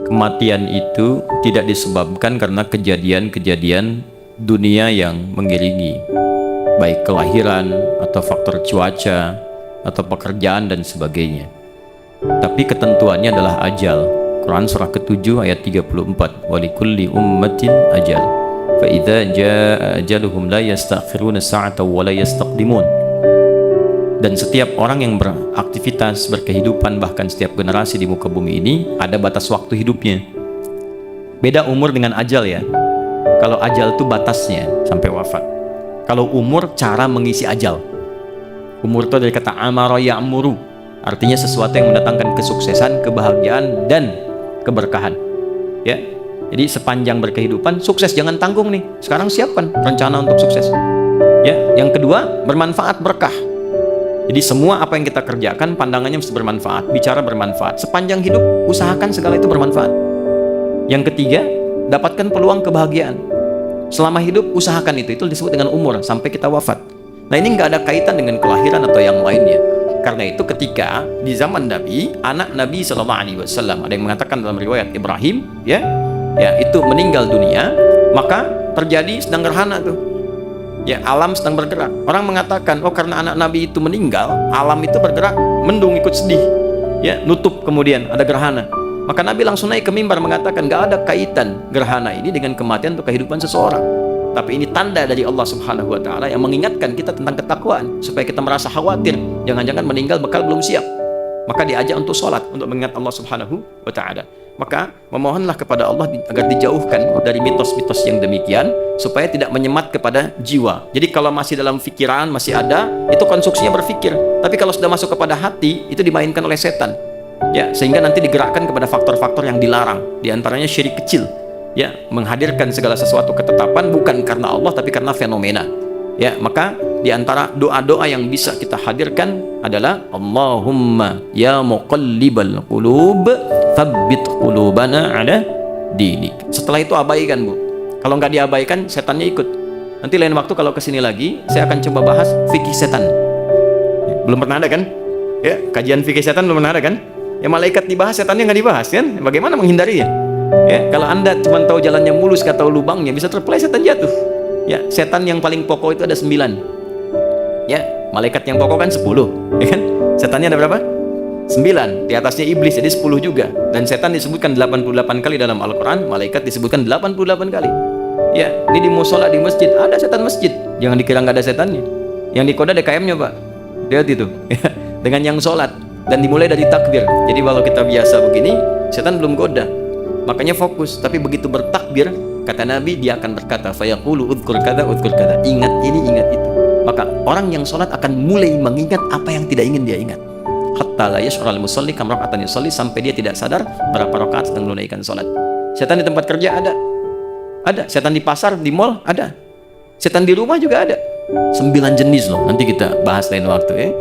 kematian itu tidak disebabkan karena kejadian-kejadian dunia yang mengiringi, baik kelahiran atau faktor cuaca atau pekerjaan dan sebagainya. Tapi ketentuannya adalah ajal. Quran surah ke-7 ayat 34, walikulli ummatin ajal fa idza jaa ajaluhum la yastakhiruna sa'atan wa la yastaqdimun. Dan setiap orang yang beraktivitas, berkehidupan, bahkan setiap generasi di muka bumi ini ada batas waktu hidupnya. Beda umur dengan ajal ya. Kalau ajal itu batasnya sampai wafat. Kalau umur cara mengisi ajal. Umur itu dari kata amara ya'muru, artinya sesuatu yang mendatangkan kesuksesan, kebahagiaan dan keberkahan. Ya. Jadi sepanjang berkehidupan sukses, jangan tanggung nih. Sekarang siapkan rencana untuk sukses. Ya, yang kedua bermanfaat, berkah. Jadi semua apa yang kita kerjakan pandangannya mesti bermanfaat, bicara bermanfaat. Sepanjang hidup usahakan segala itu bermanfaat. Yang ketiga, dapatkan peluang kebahagiaan. Selama hidup usahakan itu disebut dengan umur sampai kita wafat. Nah, ini nggak ada kaitan dengan kelahiran atau yang lainnya. Karena itu ketika di zaman Nabi, anak Nabi SAW, ada yang mengatakan dalam riwayat Ibrahim, ya itu meninggal dunia, maka terjadi sedang gerhana tuh. Ya, alam sedang bergerak. Orang mengatakan, oh karena anak Nabi itu meninggal, alam itu bergerak, mendung ikut sedih. Ya, nutup kemudian ada gerhana. Maka Nabi langsung naik ke mimbar mengatakan, gak ada kaitan gerhana ini dengan kematian atau kehidupan seseorang. Tapi ini tanda dari Allah Subhanahu wa Ta'ala yang mengingatkan kita tentang ketakwaan, supaya kita merasa khawatir, jangan-jangan meninggal bekal belum siap. Maka diajak untuk sholat, untuk mengingat Allah Subhanahu wa Ta'ala. Maka memohonlah kepada Allah agar dijauhkan dari mitos-mitos yang demikian, supaya tidak menyemat kepada jiwa. Jadi kalau masih dalam pikiran, masih ada, itu konstruksinya berpikir. Tapi kalau sudah masuk kepada hati, itu dimainkan oleh setan. Ya, sehingga nanti digerakkan kepada faktor-faktor yang dilarang. Di antaranya syirik kecil. Ya, menghadirkan segala sesuatu ketetapan bukan karena Allah tapi karena fenomena. Ya, maka di antara doa-doa yang bisa kita hadirkan adalah Allahumma ya muqallibal qulub tsabbit qulubana ala dinik. Setelah itu abaikan, Bu. Kalau nggak diabaikan, setannya ikut. Nanti lain waktu kalau kesini lagi, saya akan coba bahas fikih setan. Belum pernah ada kan? Ya, kajian fikih setan belum pernah ada kan? Ya, malaikat dibahas, setannya nggak dibahas kan? Bagaimana menghindarinya? Ya, kalau Anda cuma tahu jalannya mulus, nggak tahu lubangnya, bisa terpeleset dan jatuh. Ya, setan yang paling pokok itu ada 9. Ya, malaikat yang pokok kan 10, ya kan? Setannya ada berapa? 9. Di atasnya iblis, jadi 10 juga. Dan setan disebutkan 88 kali dalam Al-Quran, malaikat disebutkan 88 kali. Ya, ini di musola di masjid, ada setan masjid. Jangan dikira nggak ada setannya. Yang dikoda DKM-nya, Pak. Lihat itu. Ya, dengan yang sholat. Dan dimulai dari takbir. Jadi kalau kita biasa begini, setan belum goda. Makanya fokus. Tapi begitu bertakbir, kata Nabi, dia akan berkata, fayaqulu udhkur kada, ingat ini, ingat itu. Maka orang yang sholat akan mulai mengingat apa yang tidak ingin dia ingat. Hatta la yash'ural musalli kam raka'atan yusalli, sampai dia tidak sadar berapa rakaat sedang menunaikan sholat. Setan di tempat kerja ada. Ada. Setan di pasar, di mall ada. Setan di rumah juga ada. 9 jenis loh. Nanti kita bahas lain waktu ya.